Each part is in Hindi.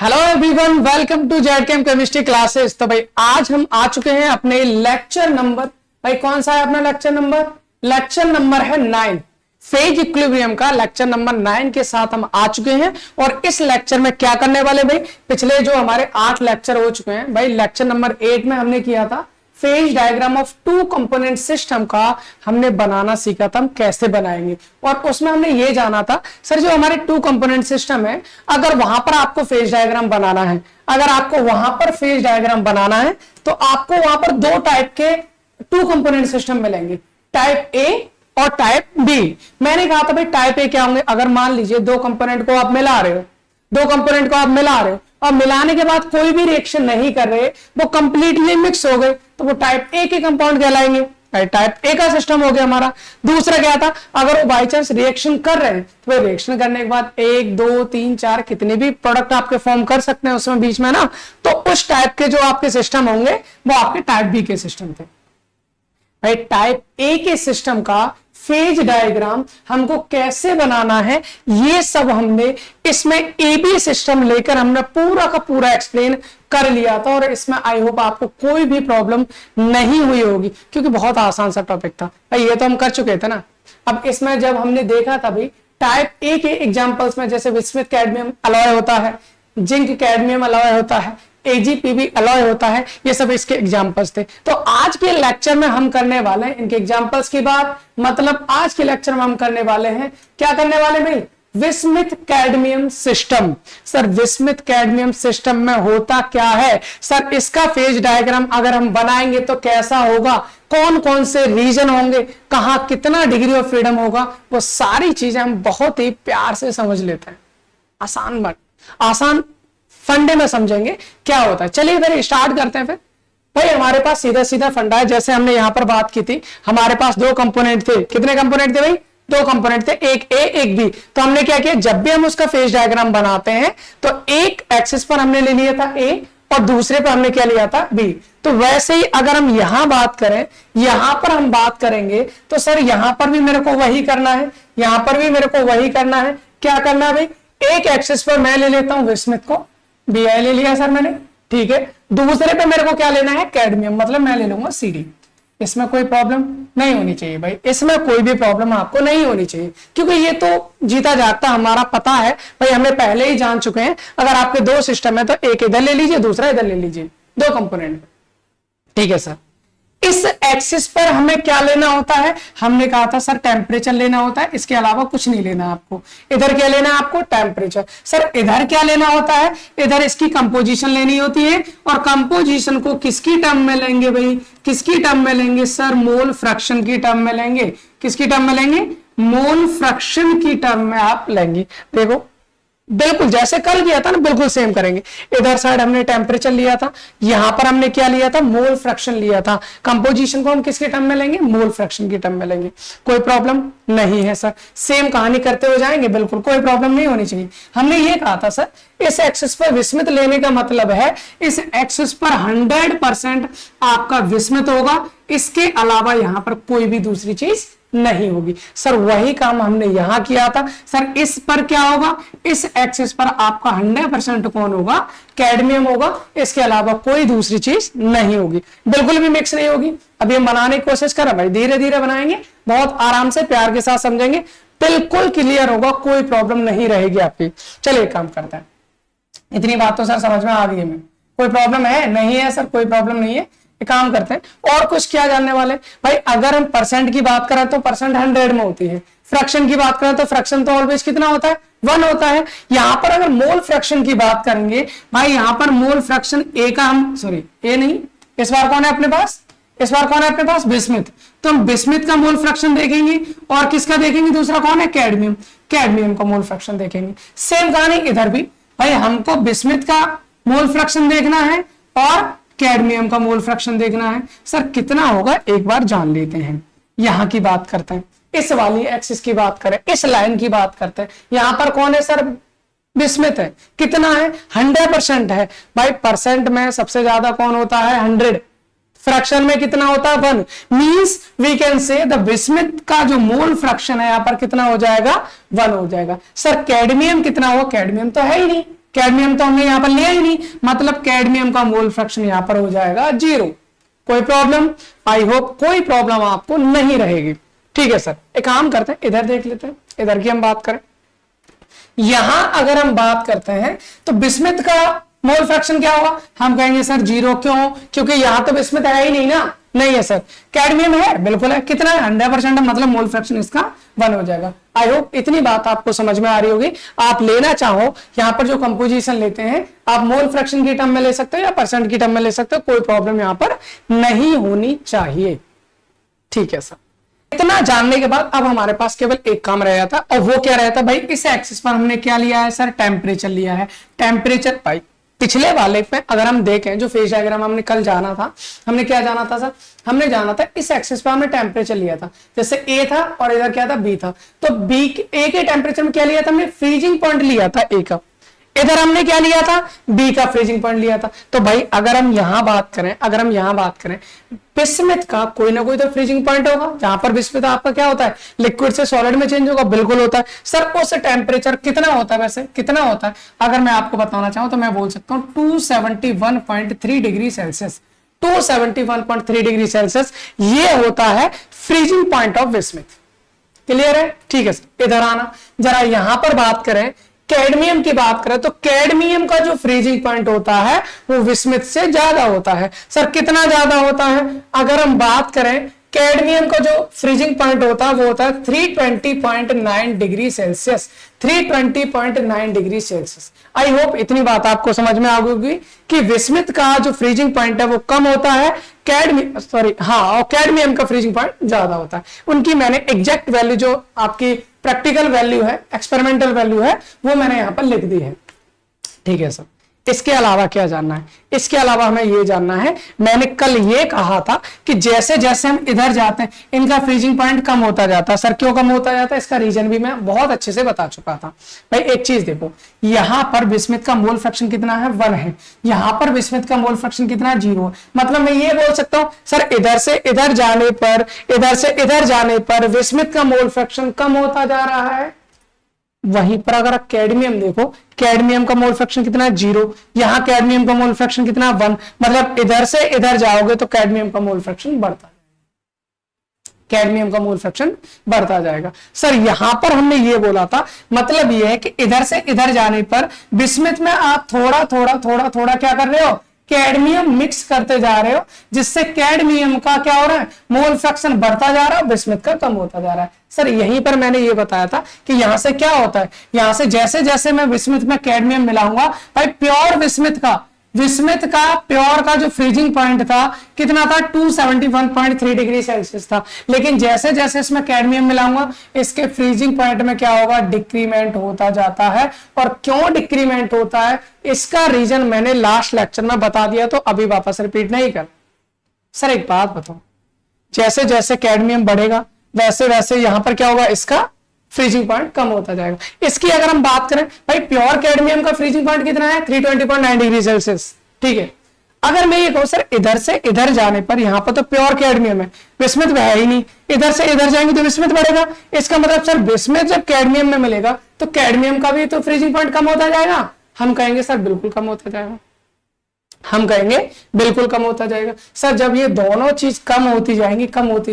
Hello everyone, welcome to Zchem chemistry classes. तो भाई आज हम आ चुके हैं अपने लेक्चर नंबर, भाई कौन सा है अपना लेक्चर नंबर? लेक्चर नंबर है 9, फेज इक्विलिब्रियम का लेक्चर नंबर 9 के साथ हम आ चुके हैं। और इस लेक्चर में क्या करने वाले भाई, पिछले जो हमारे 8 लेक्चर हो चुके हैं भाई, लेक्चर नंबर 8 में हमने किया था phase diagram of 2 component system का हमने बनाना सीखा था, हम कैसे बनाएंगे। और उसमें हमने ये जाना था सर जो हमारे 2 कंपोनेंट सिस्टम है, अगर वहां पर आपको फेज डायग्राम बनाना है, अगर आपको वहां पर फेज डायग्राम बनाना है तो आपको वहां पर 2 टाइप के 2 कंपोनेंट सिस्टम मिलेंगे, टाइप ए और टाइप बी। मैंने कहा था भाई टाइप ए क्या होंगे, अगर मान लीजिए 2 कंपोनेंट को आप मिला रहे हो, 2 कंपोनेंट को आप मिला रहे हो और मिलाने के बाद कोई भी रिएक्शन नहीं कर रहे, वो कंप्लीटली मिक्स हो गए, तो वो टाइप ए के कंपाउंड कहलाएंगे। टाइप ए का सिस्टम हो गया हमारा। दूसरा क्या था, अगर वो बाई चांस रिएक्शन कर रहे हैं तो वो रिएक्शन करने के बाद 1 2 3 4 कितने भी प्रोडक्ट आपके फॉर्म कर सकते हैं उसमें बीच में ना, तो उस टाइप के जो आपके सिस्टम होंगे वो आपके टाइप बी के सिस्टम थे। भाई टाइप ए के सिस्टम का फेज डायग्राम हमको कैसे बनाना है, ये सब हमने इसमें एबी सिस्टम लेकर हमने पूरा का पूरा एक्सप्लेन कर लिया था। और इसमें आई होप आपको कोई भी प्रॉब्लम नहीं हुई होगी, क्योंकि बहुत आसान सा टॉपिक था भाई, ये तो हम कर चुके थे ना। अब इसमें जब हमने देखा था भाई टाइप ए के एग्जांपल्स में, जैसे विस्मिथ कैडमियम अलॉय होता है, जिंक कैडमियम अलॉय होता है, AgPb अलॉय होता है, ये सब इसके एग्जांपल्स थे। तो आज के लेक्चर में हम करने वाले हैं इनके एग्जांपल्स की बात, मतलब आज के लेक्चर में हम करने वाले हैं, क्या करने वाले भाई, bismuth cadmium system. Sir bismuth cadmium system में होता क्या है सर, इसका फेज डायग्राम अगर हम बनाएंगे तो कैसा होगा, कौन कौन से रीजन होंगे, कहां कितना डिग्री ऑफ फ्रीडम होगा, वो सारी चीजें हम बहुत ही प्यार से समझ लेते हैं। आसान फंडे में समझेंगे क्या होता है। चलिए फिर स्टार्ट करते हैं। फिर भाई हमारे पास सीधा सीधा फंडा है, जैसे हमने यहां पर बात की थी, हमारे पास 2 कंपोनेंट थे। कितने कंपोनेंट थे भाई? 2 कंपोनेंट थे, एक ए एक बी। तो हमने क्या किया, जब भी हम उसका फेज डायग्राम बनाते हैं तो एक एक्सिस पर हमने ले लिया था ए और दूसरे पर हमने क्या लिया था, बी। तो वैसे ही अगर हम यहां बात करें, यहां पर हम बात करेंगे तो सर यहां पर भी मेरे को वही करना है, यहां पर भी मेरे को वही करना है। क्या करना है भाई, एक एक्सिस पर मैं ले लेता हूं विस्मिथ को, बी आई ले लिया सर मैंने, ठीक है। दूसरे पे मेरे को क्या लेना है, कैडमियम, मतलब मैं ले लूंगा सीडी। इसमें कोई प्रॉब्लम नहीं होनी चाहिए भाई, इसमें कोई भी प्रॉब्लम आपको नहीं होनी चाहिए, क्योंकि ये तो जीता जागता हमारा पता है भाई, हमें पहले ही जान चुके हैं। अगर आपके 2 सिस्टम है तो एक इधर ले लीजिए, दूसरा इधर ले लीजिए, 2 कंपोनेंट, ठीक है सर। इस एक्सिस पर हमें क्या लेना होता है, हमने कहा था सर टेम्परेचर लेना होता है, इसके अलावा कुछ नहीं लेना आपको। इधर क्या लेना है आपको, टेम्परेचर। सर इधर क्या लेना होता है, इधर इसकी कंपोजिशन लेनी होती है, और कंपोजिशन को किसकी टर्म में लेंगे भाई, किसकी टर्म में लेंगे सर, मोल फ्रैक्शन की टर्म में लेंगे। किसकी टर्म में लेंगे, मोल फ्रैक्शन की टर्म में आप लेंगे। देखो बिल्कुल जैसे कल किया था ना, बिल्कुल सेम करेंगे। इधर साइड हमने टेम्परेचर लिया था, यहां पर हमने क्या लिया था, मोल फ्रैक्शन लिया था। कंपोजिशन को हम किसके टर्म में लेंगे, मोल फ्रैक्शन की टर्म में लेंगे। कोई प्रॉब्लम नहीं है सर, सेम कहानी करते हुए जाएंगे, बिल्कुल कोई प्रॉब्लम नहीं होनी चाहिए। हमने ये कहा था सर इस एक्सिस पर विस्मिथ लेने का मतलब है इस एक्सिस पर 100% आपका विस्मिथ होगा, इसके अलावा यहां पर कोई भी दूसरी चीज नहीं होगी। सर वही काम हमने यहां किया था। सर इस पर क्या होगा, इस एक्सिस पर आपका 100% कौन होगा, कैडमियम होगा, इसके अलावा कोई दूसरी चीज नहीं होगी, बिल्कुल भी मिक्स नहीं होगी। अभी हम बनाने की कोशिश कर रहे हैं भाई, धीरे धीरे बनाएंगे, बहुत आराम से प्यार के साथ समझेंगे, बिल्कुल क्लियर होगा, कोई प्रॉब्लम नहीं रहेगी आपकी। चलिए काम करते हैं। इतनी बात तो सर समझ में आ गई है, कोई प्रॉब्लम है नहीं है सर, कोई प्रॉब्लम नहीं है। काम करते हैं और कुछ क्या जानने वाले भाई, अगर हम परसेंट की बात करें तो परसेंट 100 में होती है, फ्रैक्शन की बात करें तो फ्रैक्शन तो ऑलवेज कितना होता है, 1 होता है। यहां पर अगर मोल फ्रैक्शन की बात करेंगे भाई, यहां पर मोल फ्रैक्शन ए का हम ए नहीं, इस बार कौन है अपने पास, इस बार कौन है अपने पास, विस्मिथ। तो हम विस्मिथ का मोल फ्रैक्शन देखेंगे और किसका देखेंगे, दूसरा कौन है, कैडमियम, कैडमियम का मोल फ्रैक्शन देखेंगे। सेम कहानी इधर भी भाई, हमको विस्मिथ का मोल फ्रैक्शन देखना है और कैडमियम का मोल फ्रैक्शन देखना है। सर कितना होगा एक बार जान लेते हैं। यहां की बात करते हैं, इस वाली एक्सिस की बात करें, इस लाइन की बात करते हैं। यहां पर कौन है सर, विस्मिथ है। कितना है, 100% है भाई। परसेंट में सबसे ज्यादा कौन होता है, 100। फ्रैक्शन में कितना होता है, 1। Means we can say the bismuth का जो मोल फ्रैक्शन है यहां पर कितना हो जाएगा, 1 हो जाएगा। सर कैडमियम कितना होगा, कैडमियम तो है ही नहीं, कैडमियम तो हमने यहाँ पर लिया ही नहीं, मतलब कैडमियम का मोल फ्रैक्शन यहाँ पर हो जाएगा 0। कोई प्रॉब्लम? आई होप कोई प्रॉब्लम आपको नहीं रहेगी। ठीक है सर, एक काम करते हैं, इधर देख लेते हैं, इधर की हम बात करें। यहां अगर हम बात करते हैं तो बिस्मिथ का मोल फ्रैक्शन क्या होगा? हम कहेंगे सर 0। क्यों? क्योंकि यहां तो बिस्मिथ है ही नहीं ना। नहीं है सर, कैडमियम है, बिल्कुल है। कितना है? 100%, मतलब मोल फ्रैक्शन इसका 1 हो जाएगा। आई होप इतनी बात आपको समझ में आ रही होगी। आप लेना चाहो यहां पर जो कंपोजिशन लेते हैं, आप मोल फ्रैक्शन की टर्म में ले सकते हो या परसेंट की टर्म में ले सकते हो, कोई प्रॉब्लम यहां पर नहीं होनी चाहिए। ठीक है सर, इतना जानने के बाद अब हमारे पास केवल एक काम रह जाता, और वो क्या रहता भाई? इस एक्सिस पर हमने क्या लिया है सर? टेम्परेचर लिया है। टेम्परेचर भाई पिछले वाले पे अगर हम देखें, जो फेज डायग्राम हमने कल जाना था, हमने क्या जाना था सर? हमने जाना था इस एक्सिस पर हमने टेम्परेचर लिया था, जैसे ए था और इधर क्या था? बी था। तो बी ए के टेम्परेचर में क्या लिया था हमने? फ्रीजिंग पॉइंट लिया था ए का। इधर हमने क्या लिया था? बी का फ्रीजिंग पॉइंट लिया था। तो भाई अगर हम यहां बात करें, बिस्मिथ का कोई ना कोई तो फ्रीजिंग पॉइंट होगा। जहां पर बिस्मिथ आपका क्या होता है? लिक्विड से सॉलिड में चेंज होगा, बिल्कुल होता है सर। उस टेम्परेचर कितना होता है? वैसे कितना होता है अगर मैं आपको बताना चाहूं तो मैं बोल सकता हूं 271.3 डिग्री सेल्सियस। 271.3 डिग्री सेल्सियस ये होता है freezing point of bismuth. Clear है? ठीक है सर, इधर आना जरा। यहां पर बात करें, कैडमियम की बात करें तो कैडमियम का जो फ्रीजिंग पॉइंट होता है वो बिस्मिथ से ज्यादा होता है। सर कितना ज्यादा होता है? अगर हम बात करें, कैडमियम का जो फ्रीजिंग पॉइंट होता है वो होता है 320.9 degree Celsius. 320.9 degree Celsius. I hope इतनी बात आपको समझ में आ गई कि बिस्मिथ का जो फ्रीजिंग पॉइंट है वो कम होता है, और कैडमियम का फ्रीजिंग पॉइंट ज्यादा होता है। उनकी मैंने एग्जैक्ट वैल्यू, जो आपकी प्रैक्टिकल वैल्यू है, एक्सपेरिमेंटल वैल्यू है, वो मैंने यहां पर लिख दी है। ठीक है सर, इसके अलावा क्या जानना है? इसके अलावा हमें यह जानना है, मैंने कल ये कहा था कि जैसे जैसे हम इधर जाते हैं इनका फ्रीजिंग पॉइंट कम होता जाता है। सर क्यों कम होता जाता है? इसका रीजन भी मैं बहुत अच्छे से बता चुका था। भाई एक चीज देखो, यहां पर बिस्मिथ का मोल फ्रैक्शन कितना है? 1 है। यहां पर बिस्मिथ का मोल फ्रैक्शन कितना है? 0 है। मतलब मैं ये बोल सकता हूं सर इधर से इधर जाने पर, इधर से इधर जाने पर बिस्मिथ का मोल फ्रैक्शन कम होता जा रहा है। वहीं पर अगर आप कैडमियम देखो, कैडमियम का मोल फ्रैक्शन कितना है? 0। यहां कैडमियम का मोल फ्रैक्शन कितना है? 1। मतलब इधर से इधर जाओगे तो कैडमियम का मोल फ्रैक्शन बढ़ता जाएगा। कैडमियम का मोल फ्रैक्शन बढ़ता जाएगा। सर यहां पर हमने ये बोला था, मतलब ये है कि इधर से इधर जाने पर बिस्मिथ में आप थोड़ा थोड़ा क्या कर रहे हो? कैडमियम मिक्स करते जा रहे हो, जिससे कैडमियम का क्या हो रहा है? मोल फ्रैक्शन बढ़ता जा रहा है, बिस्मिथ का कम होता जा रहा है। सर यहीं पर मैंने ये बताया था कि यहां से क्या होता है, यहां से जैसे जैसे मैं बिस्मिथ में कैडमियम मिलाऊंगा, भाई प्योर बिस्मिथ का प्योर का जो फ्रीजिंग पॉइंट था कितना था? 271.3 डिग्री सेल्सियस था। लेकिन जैसे जैसे इसमें कैडमियम मिलाऊंगा, इसके फ्रीजिंग पॉइंट में क्या होगा? डिक्रीमेंट होता जाता है। और क्यों डिक्रीमेंट होता है, इसका रीजन मैंने लास्ट लेक्चर में बता दिया, तो अभी वापस रिपीट नहीं कर। सर एक बात बताओ, जैसे जैसे कैडमियम बढ़ेगा वैसे वैसे यहां पर क्या होगा? इसका फ्रीजिंग पॉइंट कम होता जाएगा। इसकी अगर हम बात करें, भाई प्योर कैडमियम का फ्रीजिंग पॉइंट कितना है? 320.9 डिग्री सेल्सियस। ठीक है, अगर मैं ये कहूं सर इधर से इधर जाने पर यहां पर तो प्योर कैडमियम है, बिस्मिथ है ही नहीं, इधर से इधर जाएंगे तो बिस्मिथ बढ़ेगा। इसका मतलब सर बिस्मिथ जब कैडमियम में मिलेगा तो कैडमियम का भी तो फ्रीजिंग पॉइंट कम होता जाएगा। हम कहेंगे सर बिल्कुल कम होता जाएगा। हम कहेंगे बिल्कुल कम होता जाएगा। सर जब ये दोनों चीज कम होती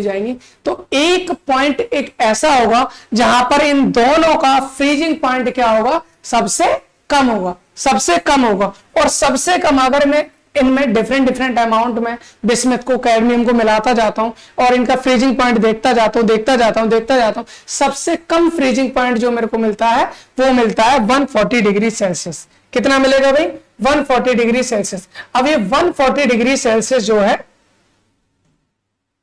जाएंगी तो एक पॉइंट एक ऐसा होगा जहां पर इन दोनों का फ्रीजिंग पॉइंट क्या होगा? सबसे कम होगा। और सबसे कम अगर मैं इनमें डिफरेंट अमाउंट में बिस्मिथ को कैडमियम को मिलाता जाता हूं और इनका फ्रीजिंग पॉइंट देखता जाता हूं, सबसे कम फ्रीजिंग पॉइंट जो मेरे को मिलता है वो मिलता है 140 डिग्री सेल्सियस। कितना मिलेगा भाई? 140 डिग्री सेल्सियस। अब ये 140 डिग्री सेल्सियस जो है,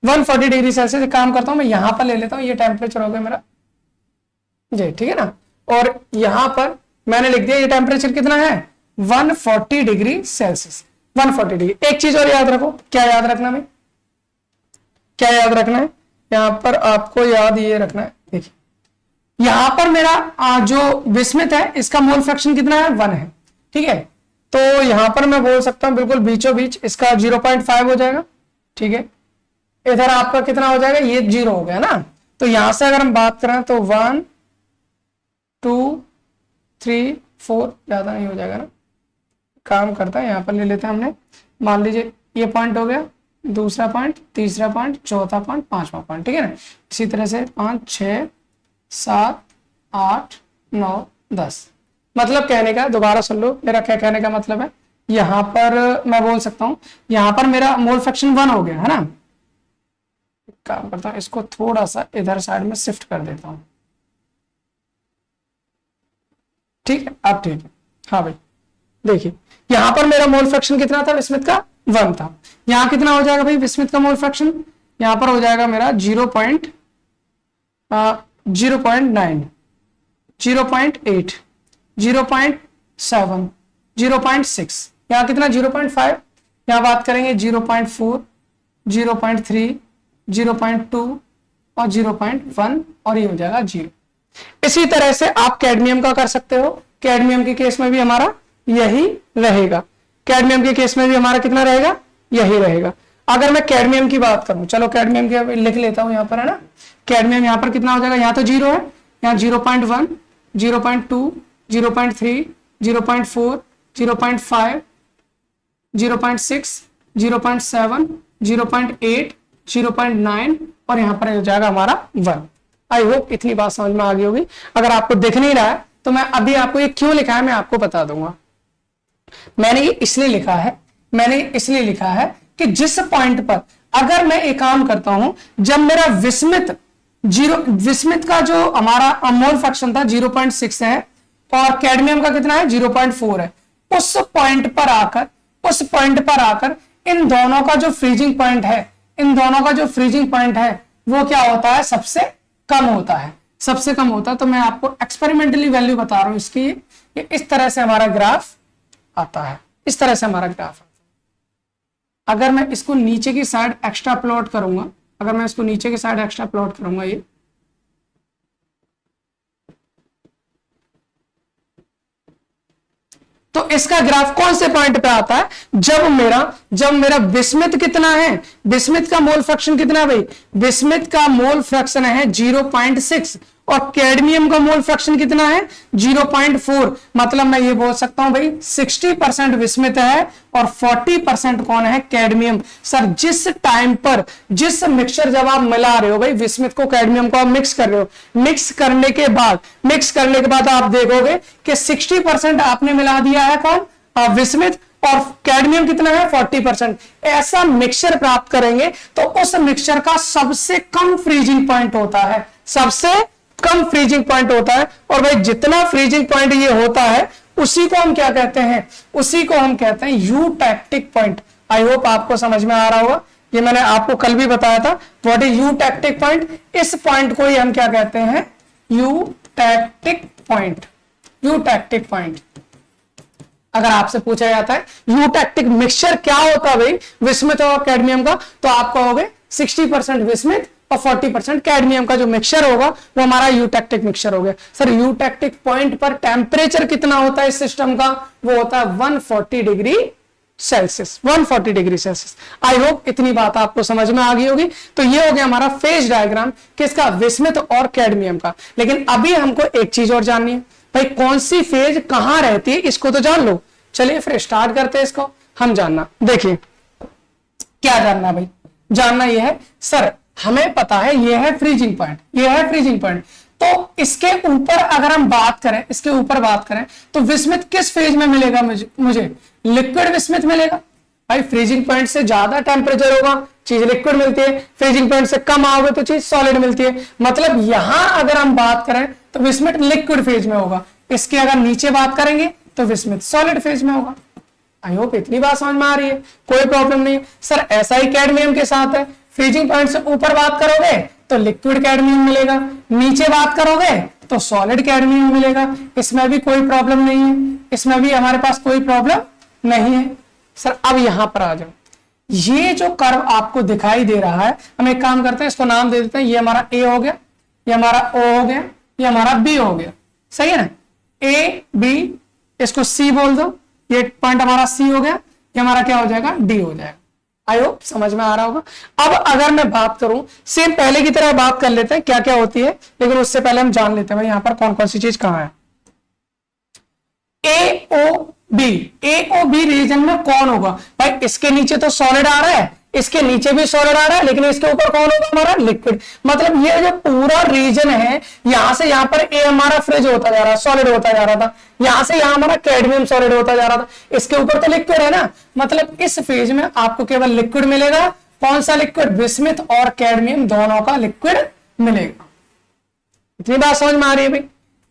140 डिग्री सेल्सियस, एक काम करता हूं मैं यहां पर ले लेता हूं, ये टेम्परेचर हो गया मेरा जी, ठीक है ना। और यहां पर मैंने लिख दिया ये टेम्परेचर कितना है? 140 डिग्री सेल्सियस। 140 डिग्री। एक चीज और याद रखो, क्या याद रखना भाई? क्या याद रखना है? यहां पर आपको याद ये रखना है, देखिए यहां पर मेरा जो बिस्मिथ है इसका मोल फ्रैक्शन कितना है? 1 है। ठीक है, तो यहां पर मैं बोल सकता हूं बिल्कुल बीचों बीच इसका 0.5 हो जाएगा। ठीक है, इधर आपका कितना हो जाएगा? ये 0 हो गया ना। तो यहां से अगर हम बात करें तो 1 2 3 4 ज्यादा नहीं हो जाएगा ना, काम करता है यहाँ पर ले लेते हैं हमने, मान लीजिए ये पॉइंट हो गया, दूसरा पॉइंट, तीसरा पॉइंट, चौथा पॉइंट, पांचवा पॉइंट, ठीक है ना। इसी तरह से 5 6 7 8 9 10। मतलब कहने का, दोबारा सुन लो मेरा क्या कहने का मतलब है, यहां पर मैं बोल सकता हूं यहां पर मेरा मोल फ्रैक्शन 1 हो गया है ना। काम करता हूं, इसको थोड़ा सा इधर साइड में शिफ्ट कर देता हूं, ठीक है, अब ठीक है। हाँ भाई देखिए, यहां पर मेरा मोल फ्रैक्शन कितना था विस्मित का, 1 था। यहां कितना हो जाएगा भाई विस्मित का मोल फ्रैक्शन, यहां पर हो जाएगा मेरा 0.9 0.8 0.7 0.6, यहां कितना 0.5, यहां बात करेंगे 0.4 0.3 0.2 और 0.1 और ये हो जाएगा 0। इसी तरह से आप कैडमियम का कर सकते हो, कैडमियम के केस में भी हमारा यही रहेगा, कैडमियम के केस में भी हमारा कितना रहेगा, यही रहेगा। अगर मैं कैडमियम की बात करूं, चलो कैडमियम की लिख लेता हूं यहां पर, है ना। कैडमियम यहां पर कितना हो जाएगा, यहां तो 0 है, यहां 0.1 0.2 0.3 0.4 0.5 0.6 0.7 0.8 0.9 और यहां पर हो जाएगा हमारा 1। आई होप इतनी बात समझ में आ गई होगी। अगर आपको दिख नहीं रहा है तो मैं अभी आपको ये क्यों लिखा है मैं आपको बता दूंगा। मैंने ये इसलिए लिखा है कि जिस पॉइंट पर अगर मैं एक काम करता हूं, जब मेरा विस्मित का जो हमारा मोल फ्रैक्शन था 0.6 है और कैडमियम का कितना है 0.4 है, उस पॉइंट पर आकर इन दोनों का जो फ्रीजिंग पॉइंट है वो क्या होता है, सबसे कम होता है। तो मैं आपको एक्सपेरिमेंटली वैल्यू बता रहा हूं इसकी, इस तरह से हमारा ग्राफ आता है, इस तरह से हमारा ग्राफ आता है। अगर मैं इसको नीचे की साइड एक्स्ट्रा प्लॉट करूंगा, ये तो इसका ग्राफ कौन से पॉइंट पे आता है, जब मेरा विस्मित कितना है, विस्मित का मोल फ्रैक्शन कितना है भाई, विस्मित का मोल फ्रैक्शन है 0.6 और कैडमियम का मोल फ्रैक्शन कितना है 0.4। मतलब मैं ये बोल सकता हूं भाई 60% विस्मित है और 40% कौन है, कैडमियम। सर जिस टाइम पर जिस मिक्सचर जब आप मिला रहे हो भाई, विस्मित को कैडमियम को आप मिक्स कर रहे हो, मिक्स करने के बाद आप देखोगे कि 60% आपने मिला दिया है कौन, विस्मित, और कैडमियम कितना है 40%। ऐसा मिक्सचर प्राप्त करेंगे तो उस मिक्सचर का सबसे कम फ्रीजिंग पॉइंट होता है, और भाई जितना फ्रीजिंग पॉइंट ये होता है उसी को हम क्या कहते हैं, यूटैक्टिक पॉइंट। आई होप आपको समझ में आ रहा होगा, ये मैंने आपको कल भी बताया था व्हाट इज यूटैक्टिक पॉइंट। इस पॉइंट को ही हम क्या कहते हैं, यूटैक्टिक पॉइंट। अगर आपसे पूछा जाता है यूटैक्टिक मिक्सचर क्या होता है भाई विस्मित और कैडमियम का, तो आप कहोगे 60% विस्मित और 40% कैडमियम का जो मिक्सचर होगा वो हमारा यूटैक्टिक मिक्सचर हो गया। सर यूटैक्टिक पॉइंट पर टेम्परेचर कितना होता है इस सिस्टम का, वो होता है 140 डिग्री सेल्सियस। आई होप इतनी बात आपको समझ में आ गई होगी। तो ये हो गया हमारा फेज डायग्राम किसका, विस्मित और कैडमियम का। लेकिन अभी हमको एक चीज और जाननी है भाई, कौन सी फेज कहां रहती है, इसको तो जान लो। चलिए फिर स्टार्ट करते हैं इसको हम जानना। देखिए क्या जानना भाई, जानना यह है सर हमें पता है ये है फ्रीजिंग पॉइंट, तो इसके ऊपर अगर हम बात करें, तो विस्मित किस फेज में मिलेगा मुझे, लिक्विड विस्मित मिलेगा। भाई फ्रीजिंग पॉइंट से ज्यादा टेम्परेचर होगा चीज लिक्विड मिलती है, फ्रीजिंग पॉइंट से कम आओगे तो चीज सॉलिड मिलती है। मतलब यहां अगर हम बात करें तो विस्मित लिक्विड फेज में होगा, इसके अगर नीचे बात करेंगे तो विस्मित सॉलिड फेज में होगा। आई होप इतनी बात समझ में आ रही है, कोई प्रॉब्लम नहीं। सर ऐसा ही कैडमियम के साथ है, फ्रीजिंग पॉइंट से ऊपर बात करोगे तो लिक्विड कैडमियम मिलेगा, नीचे बात करोगे तो सॉलिड कैडमियम मिलेगा। इसमें भी कोई प्रॉब्लम नहीं है, इसमें भी हमारे पास कोई प्रॉब्लम नहीं है। सर अब यहां पर आ जाओ, ये जो कर्व आपको दिखाई दे रहा है, हम एक काम करते हैं इसको नाम दे देते हैं, ये हमारा ए हो गया, ये हमारा ओ हो गया, ये हमारा बी हो गया, सही है ना। ए बी, इसको सी बोल दो, ये पॉइंट हमारा सी हो गया, ये हमारा क्या हो जाएगा, डी हो जाएगा। आई होप समझ में आ रहा होगा। अब अगर मैं बात करूं, सेम पहले की तरह बात कर लेते हैं क्या क्या होती है, लेकिन उससे पहले हम जान लेते हैं भाई यहां पर कौन कौन सी चीज कहां है। AOB रीजन में कौन होगा भाई? इसके नीचे तो सॉलिड आ रहा है, इसके नीचे भी सॉलिड आ रहा है, लेकिन इसके ऊपर कौन होगा हमारा? लिक्विड। मतलब ये जो पूरा रीजन है, यहां से यहां पर ए हमारा फ्रिज होता जा रहा है, सॉलिड होता जा रहा था, यहां से यहां हमारा कैडमियम सॉलिड होता जा रहा था, इसके ऊपर तो लिक्विड है ना। मतलब इस फेज में आपको केवल लिक्विड मिलेगा। कौन सा लिक्विड? बिस्मिथ और कैडमियम दोनों का लिक्विड मिलेगा। इतनी बात समझ में आ रही है भाई?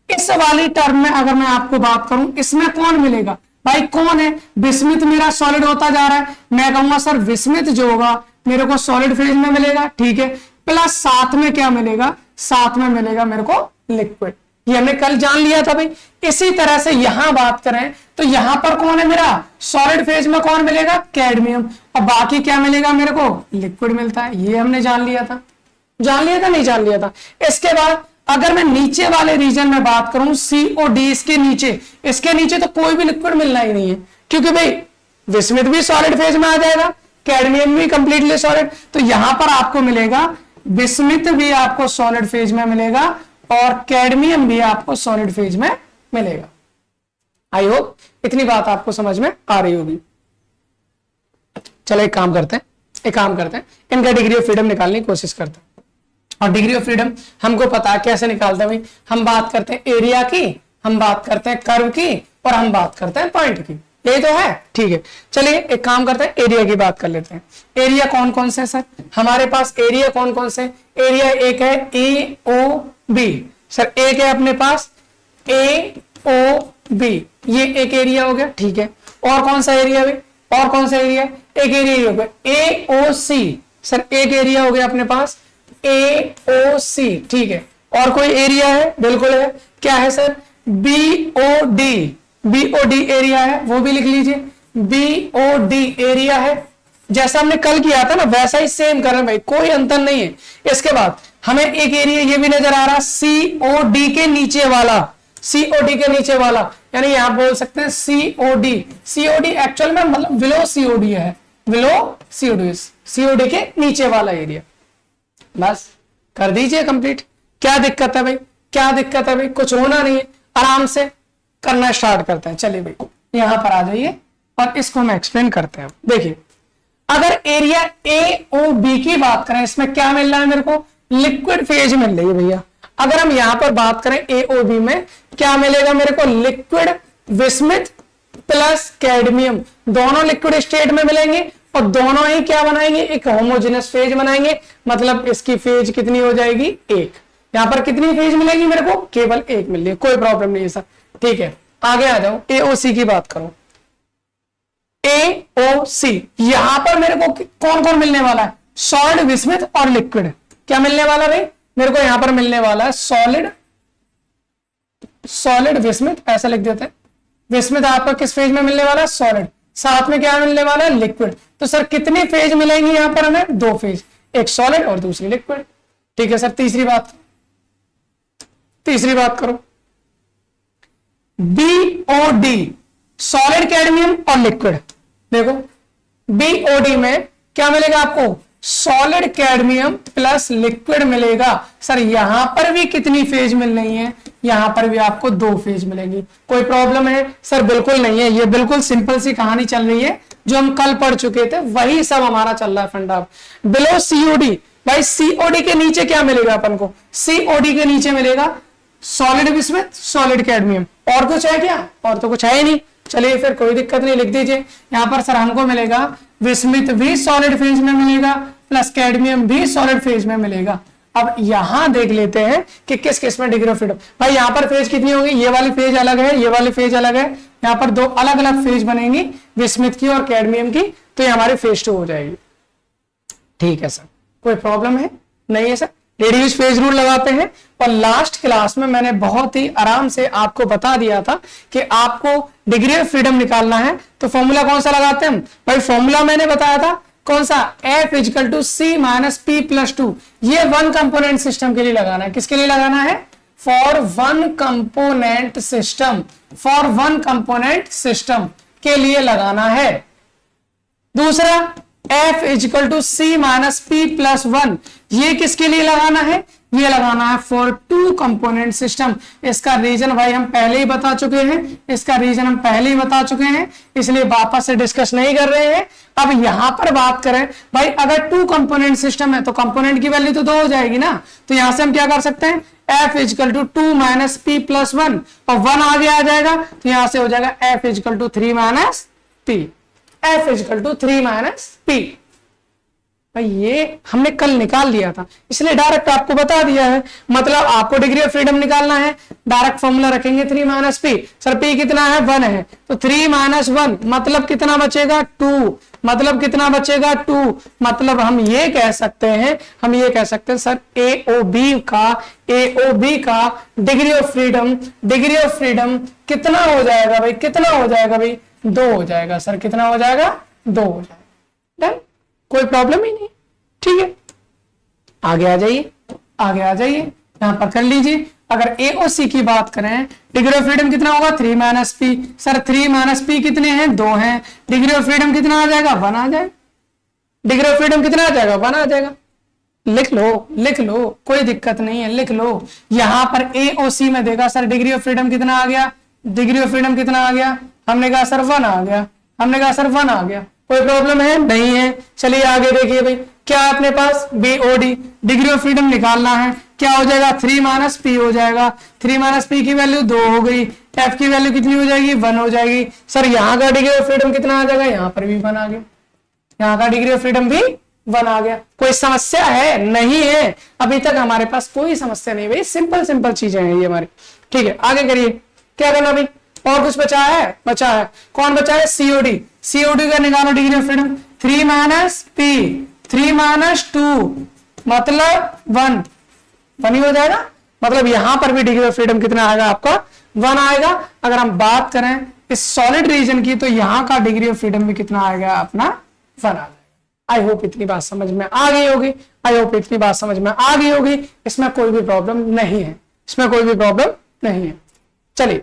इस वाली टर्म में अगर मैं आपको बात करूं, इसमें कौन मिलेगा भाई? कौन है? बिस्मिथ मेरा सॉलिड होता जा रहा है, मैं कहूंगा सर बिस्मिथ जो होगा मेरे को सॉलिड फेज में मिलेगा, ठीक है। प्लस साथ में क्या मिलेगा? साथ में मिलेगा मेरे को लिक्विड। ये हमने कल जान लिया था भाई। इसी तरह से यहां बात करें तो यहां पर कौन है मेरा? सॉलिड फेज में कौन मिलेगा? कैडमियम। और बाकी क्या मिलेगा मेरे को? लिक्विड मिलता है। ये हमने जान लिया था, नहीं जान लिया था। इसके बाद अगर मैं नीचे वाले रीजन में बात करूं, COD इसके नीचे तो कोई भी लिक्विड मिलना ही नहीं है, क्योंकि भाई बिस्मिथ भी सॉलिड फेज में आ जाएगा, कैडमियम भी कंप्लीटली सॉलिड। तो यहां पर आपको मिलेगा बिस्मिथ भी आपको सॉलिड फेज में मिलेगा और कैडमियम भी आपको सॉलिड फेज में मिलेगा। आई होप इतनी बात आपको समझ में आ रही होगी। चलो एक काम करते हैं, इनका डिग्री ऑफ फ्रीडम निकालने की कोशिश करते हैं। और डिग्री ऑफ फ्रीडम हमको पता है कैसे निकालते हैं भाई। हम बात करते हैं एरिया की, हम बात करते हैं कर्व की, और हम बात करते हैं पॉइंट की। यही तो है, ठीक है। चलिए एक काम करते हैं, एरिया की बात कर लेते हैं। एरिया कौन कौन से सर हमारे पास? एरिया कौन कौन से? एरिया एक है AOB सर, एक है अपने पास AOB, ये एक एरिया हो गया, ठीक है। और कौन सा एरिया भाई? और कौन सा एरिया? एक एरिया हो गया AOC सर, एक एरिया हो गया अपने पास AOC, ठीक है। और कोई एरिया है? बिल्कुल है। क्या है सर? BOD एरिया है, वो भी लिख लीजिए। BOD एरिया है, जैसा हमने कल किया था ना वैसा ही सेम कर रहे हैं भाई, कोई अंतर नहीं है। इसके बाद हमें एक एरिया ये भी नजर आ रहा COD के नीचे वाला, यानी यहां बोल सकते हैं COD एक्चुअल में मतलब बिलो COD है, COD के नीचे वाला एरिया। बस कर दीजिए कंप्लीट। क्या दिक्कत है भाई? कुछ होना नहीं है, आराम से करना स्टार्ट करते हैं। चलिए भाई यहां पर आ जाइए और इसको हम एक्सप्लेन करते हैं। देखिए अगर एरिया AOB की बात करें, इसमें क्या मिल रहा है मेरे को? लिक्विड फेज मिल रही है भैया। अगर हम यहां पर बात करें AOB में क्या मिलेगा मेरे को? लिक्विड बिस्मिथ प्लस कैडमियम, दोनों लिक्विड स्टेट में मिलेंगे और दोनों ही क्या बनाएंगे? एक होमोजेनस फेज बनाएंगे। मतलब इसकी फेज कितनी हो जाएगी? एक। यहां पर कितनी फेज मिलेगी मेरे को? केवल एक मिल रही है, कोई प्रॉब्लम नहीं है सर, ठीक है। आगे आ जाओ, AOC की बात करो। AOC यहां पर मेरे को कौन कौन मिलने वाला है? सॉलिड बिस्मिथ और लिक्विड। क्या मिलने वाला भाई मेरे को? यहां पर मिलने वाला है सॉलिड बिस्मिथ, ऐसा लिख देते हैं। बिस्मिथ आपका किस फेज में मिलने वाला है? सॉलिड। साथ में क्या मिलने वाला है? लिक्विड। तो सर कितनी फेज मिलेंगी यहां पर हमें? दो फेज, एक सॉलिड और दूसरी लिक्विड, ठीक है सर। तीसरी बात करो, BOD सॉलिड कैडमियम और लिक्विड। देखो BOD में क्या मिलेगा आपको? सॉलिड कैडमियम प्लस लिक्विड मिलेगा। सर यहां पर भी कितनी फेज मिल रही है? यहां पर भी आपको दो फेज मिलेंगी। कोई प्रॉब्लम है? सर बिल्कुल नहीं है, ये बिल्कुल सिंपल सी कहानी चल रही है जो हम कल पढ़ चुके थे, वही सब हमारा चल रहा है फंडा। बिलो COD भाई, COD के नीचे क्या मिलेगा अपन को? COD के नीचे मिलेगा सॉलिड बिस्मिथ, सॉलिड कैडमियम। और कुछ है क्या? और तो कुछ है ही नहीं। चलिए फिर कोई दिक्कत नहीं, लिख दीजिए यहां पर सर हमको मिलेगा बिस्मिथ भी सॉलिड फेज में मिलेगा प्लस कैडमियम भी सॉलिड फेज में मिलेगा। अब यहां देख लेते हैं कि किस किस में डिग्री ऑफ फ्रीडम। भाई यहां पर फेज कितनी होगी? ये वाली फेज अलग है, ये वाली फेज अलग है। यहां पर दो अलग अलग फेज बनेंगी, बिस्मिथ की और कैडमियम की, तो ये हमारी फेज 2 हो जाएगी। ठीक है सर, कोई प्रॉब्लम है? नहीं है सर। रेडियस फेज रूल लगाते हैं। और लास्ट क्लास में मैंने बहुत ही आराम से आपको बता दिया था कि आपको डिग्री ऑफ फ्रीडम निकालना है तो फॉर्मूला कौन सा लगाते हैं हम? भाई फॉर्मूला मैंने बताया था कौन सा? F = C - P + 2। ये वन कंपोनेंट सिस्टम के लिए लगाना है। किसके लिए लगाना है? फॉर वन कंपोनेंट सिस्टम के लिए लगाना है। दूसरा F = C - P + 1, ये किसके लिए लगाना है? ये लगाना है फॉर टू कंपोनेंट सिस्टम। इसका रीजन भाई हम पहले ही बता चुके हैं, इसका रीजन हम पहले ही बता चुके हैं, इसलिए वापस से डिस्कस नहीं कर रहे हैं। अब यहां पर बात करें भाई, अगर टू कंपोनेंट सिस्टम है तो कंपोनेंट की वैल्यू तो 2 हो जाएगी ना, तो यहां से हम क्या कर सकते हैं, f equal to 2 minus P plus 1 और 1 आगे आ जाएगा, तो यहां से हो जाएगा f equal to 3 minus P, f equal to 3 minus P. भाई ये हमने कल निकाल लिया था, इसलिए डायरेक्ट आपको बता दिया है। मतलब आपको डिग्री ऑफ फ्रीडम निकालना है, डायरेक्ट फॉर्मूला रखेंगे 3 माइनस पी। सर पी कितना है, 1 है, तो 3 माइनस 1 मतलब कितना बचेगा, 2। मतलब कितना बचेगा, 2। मतलब हम ये कह सकते हैं, हम ये कह सकते हैं सर AOB का डिग्री ऑफ फ्रीडम कितना हो जाएगा भाई, कितना हो जाएगा भाई, 2 हो जाएगा। सर कितना हो जाएगा, 2 हो जाएगा। डन, कोई प्रॉब्लम ही नहीं, ठीक है। आगे आ जाइए, आगे आ जाइए, यहां पर कर लीजिए। अगर AOC की बात करें, डिग्री ऑफ फ्रीडम कितना होगा, 3 minus P. Sir 3 minus P कितने हैं, 2 हैं। डिग्री ऑफ फ्रीडम कितना आ जाएगा, 1 आ जाएगा। डिग्री ऑफ फ्रीडम कितना आ जाएगा, 1 आ जाएगा। लिख लो, कोई दिक्कत नहीं है, लिख लो। यहां पर AOC में देगा सर डिग्री ऑफ फ्रीडम कितना आ गया, डिग्री ऑफ फ्रीडम कितना आ गया, हमने कहा सर 1 आ गया, हमने कहा सर 1 आ गया। कोई प्रॉब्लम है, नहीं है। चलिए आगे देखिए भाई, क्या है अपने पास, BOD डिग्री ऑफ फ्रीडम निकालना है, क्या हो जाएगा, 3 माइनस पी हो जाएगा। 3 माइनस पी की वैल्यू 2 हो गई, f की वैल्यू कितनी हो जाएगी, 1 हो जाएगी। सर यहाँ का डिग्री ऑफ फ्रीडम कितना आ जाएगा, यहाँ पर भी 1 आ गया, यहाँ का डिग्री ऑफ फ्रीडम भी 1 आ गया। कोई समस्या है, नहीं है, अभी तक हमारे पास कोई समस्या नहीं भाई, सिंपल चीजें हैं ये हमारी, ठीक है। आगे करिए, क्या करना भाई, और कुछ बचा है, कौन बचा है, COD का निकालो degree of freedom, 3 minus P, 3 minus 2 मतलब 1 ही हो जाएगा। मतलब यहां पर भी डिग्री ऑफ फ्रीडम कितना आएगा आपका, 1 आएगा। अगर हम बात करें इस सॉलिड रीजन की, तो यहां का डिग्री ऑफ फ्रीडम भी कितना आएगा अपना, 1 आ जाएगा। आई होप इतनी बात समझ में आ गई होगी, इसमें कोई भी प्रॉब्लम नहीं है, चलिए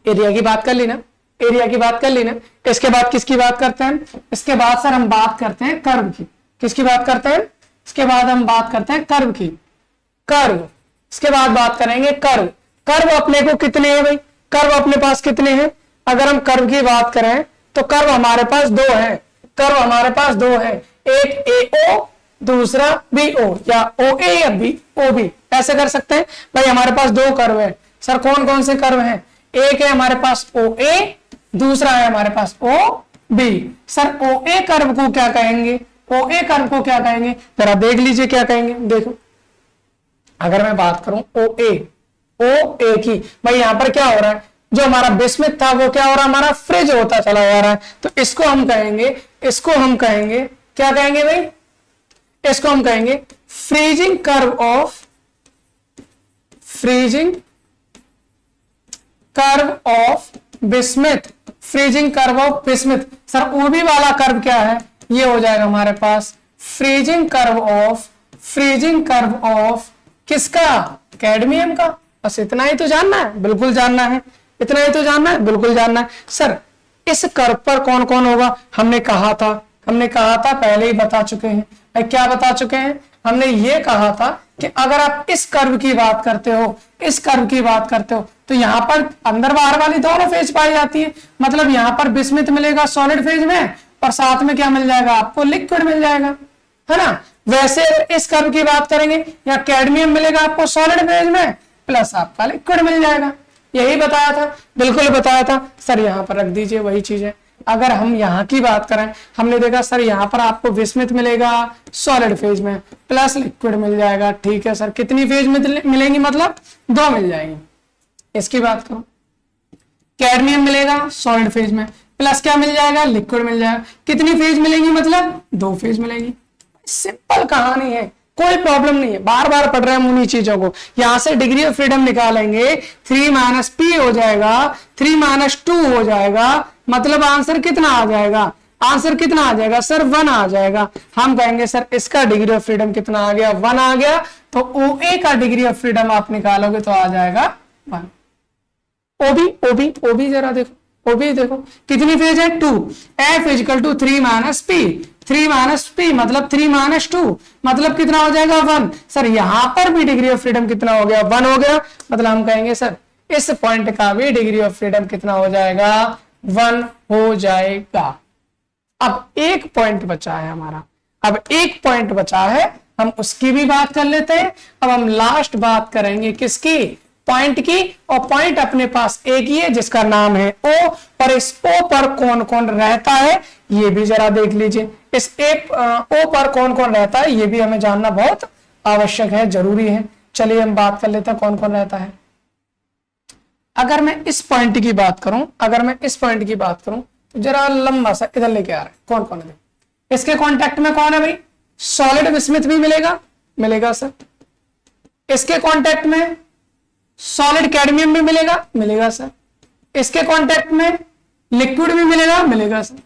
एरिया की बात कर ली ना, इसके बाद किसकी बात करते हैं, इसके बाद सर हम बात करते हैं कर्व की। किसकी बात करते हैं, इसके बाद हम बात करते हैं कर्व की, इसके बाद बात करेंगे कर्व अपने को कितने हैं भाई, कर्व अपने पास कितने हैं। अगर हम कर्व की बात करें तो कर्व हमारे पास 2 है, एक AO दूसरा BO, या OA या OB, ऐसे कर सकते हैं भाई। हमारे पास 2 कर्व है, सर कौन कौन से कर्व हैं, एक है हमारे पास OA, दूसरा है हमारे पास OB। सर OA कर्व को क्या कहेंगे, जरा देख लीजिए क्या कहेंगे। देखो अगर मैं बात करूं OA की, भाई यहां पर क्या हो रहा है, जो हमारा बिस्मिथ था वो क्या हो रहा है, हमारा फ्रिज होता चला जा रहा है, तो इसको हम कहेंगे क्या कहेंगे भाई, इसको हम कहेंगे freezing curve of bismuth, sir OB वाला कर्व क्या है, ये हो जाएगा हमारे पास फ्रीजिंग कर्व ऑफ किसका, कैडमियम का। बस इतना ही तो जानना है, बिल्कुल जानना है। सर इस कर्व पर कौन कौन होगा, हमने कहा था पहले ही बता चुके हैं। क्या बता चुके हैं, हमने ये कहा था कि अगर आप इस कर्व की बात करते हो, तो यहाँ पर अंदर बाहर वाली दोनों फेज पाई जाती है। मतलब यहाँ पर बिस्मिथ मिलेगा सॉलिड फेज में, और साथ में क्या मिल जाएगा आपको, लिक्विड मिल जाएगा, है ना। वैसे इस कर्व की बात करेंगे, या कैडमियम मिलेगा आपको सॉलिड फेज में, प्लस आपका लिक्विड मिल जाएगा। यही बताया था, बिल्कुल बताया था सर। यहाँ पर रख दीजिए वही चीज है। अगर हम यहाँ की बात करें, हमने देखा सर यहाँ पर आपको बिस्मिथ मिलेगा सॉलिड फेज में, प्लस लिक्विड मिल जाएगा। ठीक है सर, कितनी फेज में मिलेंगी, मतलब 2 मिल जाएंगी। इसकी बात करो, कैडमियम मिलेगा सॉलिड फेज में, प्लस क्या मिल जाएगा, लिक्विड मिल जाएगा। कितनी फेज मिलेंगी, मतलब 2 फेज मिलेगी। सिंपल कहानी है, कोई प्रॉब्लम नहीं है। बार बार पढ़ रहे हैं उन्हीं चीजों को। यहां से डिग्री ऑफ फ्रीडम निकालेंगे, 3 माइनस पी हो जाएगा, 3 माइनस 2 हो जाएगा। मतलब आंसर कितना आ जाएगा, सर 1 आ जाएगा। हम कहेंगे सर इसका डिग्री ऑफ फ्रीडम कितना आ गया, 1 आ गया। तो OA का डिग्री ऑफ फ्रीडम आप निकालोगे तो आ जाएगा 1। OB जरा देखो, OB देखो कितनी फेज है, 2। F equal to 3 minus P, 3 minus P मतलब 3 माइनस 2 मतलब कितना हो जाएगा 1। सर यहां पर भी डिग्री ऑफ फ्रीडम कितना हो गया 1 हो गया, मतलब हम कहेंगे सर इस पॉइंट का भी डिग्री ऑफ फ्रीडम कितना हो जाएगा 1 हो जाएगा। अब एक पॉइंट बचा है हमारा, अब एक पॉइंट बचा है, हम उसकी भी बात कर लेते हैं। अब हम लास्ट बात करेंगे किसकी, पॉइंट की, और पॉइंट अपने पास एक ही है जिसका नाम है O, और इस O पर कौन कौन रहता है ये भी जरा देख लीजिए। इस O पर कौन कौन रहता है ये भी हमें जानना बहुत आवश्यक है, जरूरी है। चलिए हम बात कर लेते हैं कौन कौन रहता है। अगर मैं इस पॉइंट की बात करूं, अगर मैं इस पॉइंट की बात करूं तो जरा लंबा सा इधर लेके आ रहा है, कौन कौन है इसके कांटेक्ट में, कौन है भाई, सॉलिड बिस्मिथ भी मिलेगा, मिलेगा सर। इसके कांटेक्ट में सॉलिड कैडमियम भी मिलेगा, मिलेगा सर। इसके कांटेक्ट में लिक्विड भी मिलेगा, मिलेगा सर।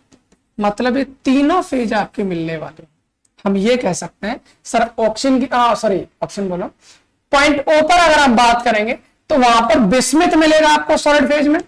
मतलब ये तीनों फेज आपके मिलने वाले। हम ये कह सकते हैं सर ऑक्सीजन की सॉरी ऑक्सीजन बोलो, पॉइंट ओ पर अगर आप बात करेंगे तो वहां पर बिस्मिथ मिलेगा आपको सॉलिड फेज में,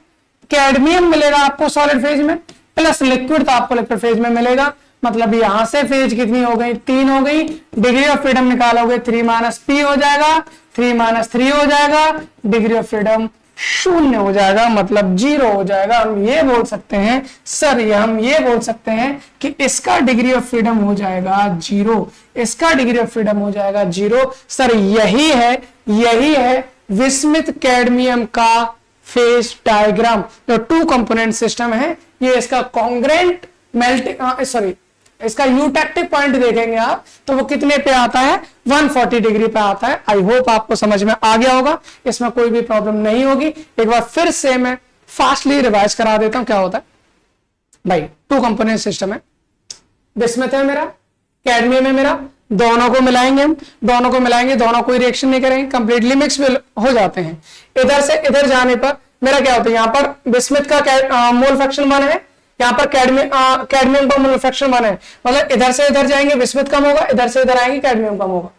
कैडमियम मिलेगा आपको सॉलिड फेज में, प्लस लिक्विड तो आपको लिक्विड फेज में मिलेगा। मतलब यहां से फेज कितनी हो गई, 3 हो गई। डिग्री ऑफ फ्रीडम निकालोगे 3 माइनस पी हो जाएगा, 3 माइनस 3 हो जाएगा, डिग्री ऑफ फ्रीडम 0 हो जाएगा, मतलब 0 हो जाएगा। हम ये बोल सकते हैं सर, हम ये बोल सकते हैं कि इसका डिग्री ऑफ फ्रीडम हो जाएगा 0, इसका डिग्री ऑफ फ्रीडम हो जाएगा 0। सर यही है बिस्मिथ कैडमियम का फेज डायग्राम। जो 2 कंपोनेंट सिस्टम है, ये इसका कॉन्ग्रेंट मेल्टिंग सॉरी इसका यूटेक्टिक पॉइंट देखेंगे आप तो वो कितने पे आता है, 140 डिग्री पे आता है। आई होप आपको समझ में आ गया होगा, इसमें कोई भी प्रॉब्लम नहीं होगी। एक बार फिर से मैं फास्टली रिवाइज करा देता हूं क्या होता है भाई। 2 कंपोनेंट सिस्टम है, बिस्मिथ है मेरा, कैडमियम है मेरा, दोनों को मिलाएंगे हम, दोनों को मिलाएंगे, दोनों कोई रिएक्शन नहीं करेंगे, कंप्लीटली मिक्स हो जाते हैं। इधर से इधर जाने पर मेरा क्या होता है, यहाँ पर बिस्मिथ का मोल फ्रैक्शन 1 है, यहाँ पर कैडमियम का मोल फ्रैक्शन 1 है। मतलब इधर से इधर जाएंगे बिस्मिथ कम होगा, इधर से इधर आएंगे कैडमियम कम होगा,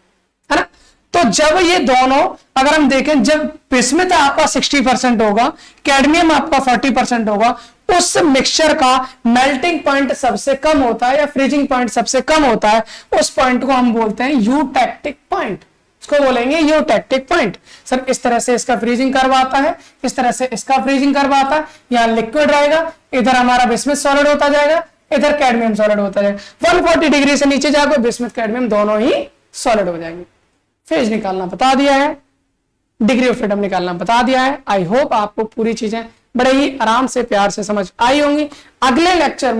है ना। तो जब ये दोनों अगर हम देखें, जब बिस्मिथ आपका 60% होगा, कैडमियम आपका 40% होगा, उस मिक्सचर का मेल्टिंग पॉइंट सबसे कम होता है या फ्रीजिंग पॉइंट सबसे कम होता है, उस पॉइंट को हम बोलते हैं यूटेक्टिक पॉइंट, इसको बोलेंगे यूटेक्टिक पॉइंट। सर इस तरह से इसका फ्रीजिंग कर्व आता है, इस तरह से इसका फ्रीजिंग कर्व आता है, यहाँ लिक्विड रहेगा, इधर हमारा बिस्मिथ सॉलिड होता जाएगा, इधर कैडमियम सॉलिड होता जाएगा। 140 डिग्री से नीचे जाकर बिस्मिथ कैडमियम दोनों ही सॉलिड हो जाएंगे। फेज निकालना बता दिया है, डिग्री ऑफ फ्रीडम निकालना बता दिया है। आई होप आपको पूरी चीजें बड़े ही आराम से प्यार से समझ आई होंगी। अगले लेक्चर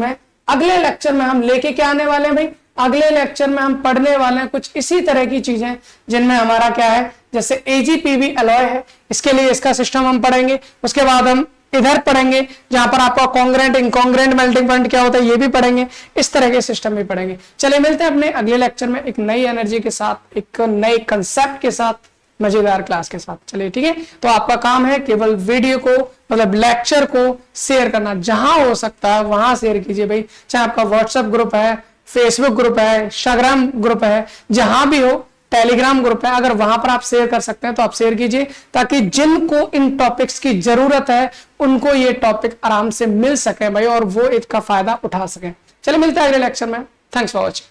में हम लेके क्या आने वाले हैं भाई, अगले लेक्चर में हम पढ़ने वाले हैं कुछ इसी तरह की चीजें जिनमें हमारा क्या है, जैसे AgPV अलॉय है, इसके लिए इसका सिस्टम हम पढ़ेंगे। उसके बाद हम इधर पढ़ेंगे जहां पर आपका कॉन्ग्रेंट इनकॉन्ग्रेंट मेल्टिंग पॉइंट क्या होता है ये भी पढ़ेंगे, इस तरह के सिस्टम भी पढ़ेंगे। चलिए मिलते हैं अपने अगले लेक्चर में एक नई एनर्जी के साथ, एक नए कंसेप्ट के साथ, मजेदार क्लास के साथ। चलिए ठीक है, तो आपका काम है केवल वीडियो को मतलब लेक्चर को शेयर करना, जहां हो सकता है वहां शेयर कीजिए भाई। चाहे आपका व्हाट्सएप ग्रुप है, फेसबुक ग्रुप है, इंस्टाग्राम ग्रुप है, जहां भी हो, टेलीग्राम ग्रुप है, अगर वहां पर आप शेयर कर सकते हैं तो आप शेयर कीजिए, ताकि जिनको इन टॉपिक्स की जरूरत है उनको ये टॉपिक आराम से मिल सके भाई, और वो इसका फायदा उठा सके। चलिए मिलते हैं अगले लेक्चर में। Thanks for watching.